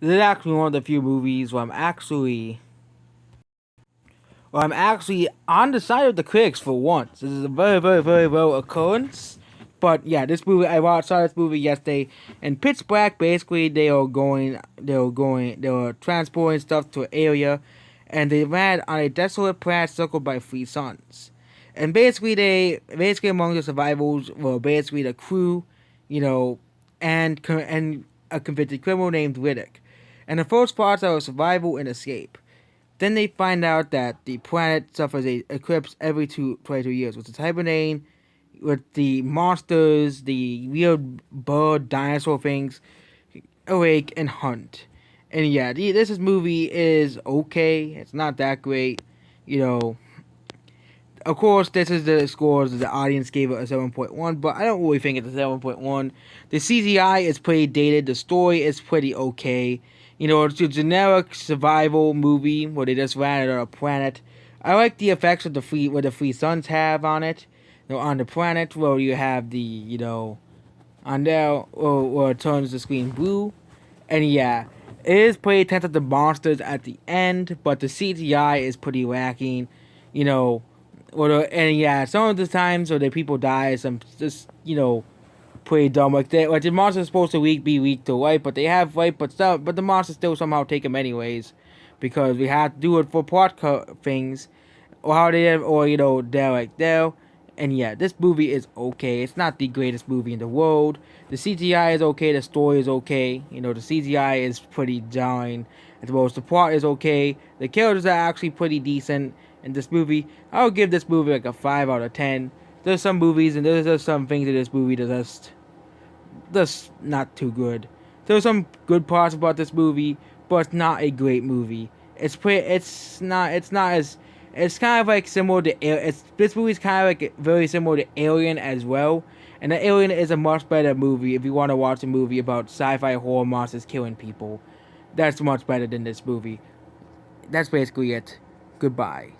This is actually one of the few movies where I'm actually on the side of the critics for once. This is a very, very, very rare occurrence. But yeah, this movie saw this movie yesterday. In pitch black, basically they were transporting stuff to an area, and they ran on a desolate planet circled by three suns. And basically among the survivors were basically the crew, you know, and a convicted criminal named Riddick. And the first parts are survival and escape. Then they find out that the planet suffers a eclipse every 22 years, which is hibernating with the monsters, the weird bird dinosaur things, awake and hunt. And yeah, this movie is okay. It's not that great, you know. Of course, this is the scores. The audience gave it a 7.1, but I don't really think it's a 7.1. The CGI is pretty dated. The story is pretty okay. You know, it's a generic survival movie where they just landed on a planet. I like the effects of what the three suns have on it. You know, on the planet where you have on there where it turns the screen blue. And yeah, it is pretty tense of the monsters at the end, but the CGI is pretty lacking. You know, and yeah, some of the times where the people die, some just pretty dumb. Like the monster's supposed to be weak to life, but they have life, but the monsters still somehow take them anyways, because we have to do it for things, or how they have, or they're like there. And yeah, this movie is okay. It's not the greatest movie in the world. The CGI is okay. The story is okay. The CGI is pretty jarring. As well as the plot is okay. The characters are actually pretty decent in this movie. I would give this movie like a 5 out of 10. There's some movies and there's some things in this movie that just not too good. There's some good parts about this movie, but it's not a great movie. It's kind of like similar to this movie's kind of like very similar to Alien as well. And the Alien is a much better movie if you want to watch a movie about sci-fi horror monsters killing people. That's much better than this movie. That's basically it. Goodbye.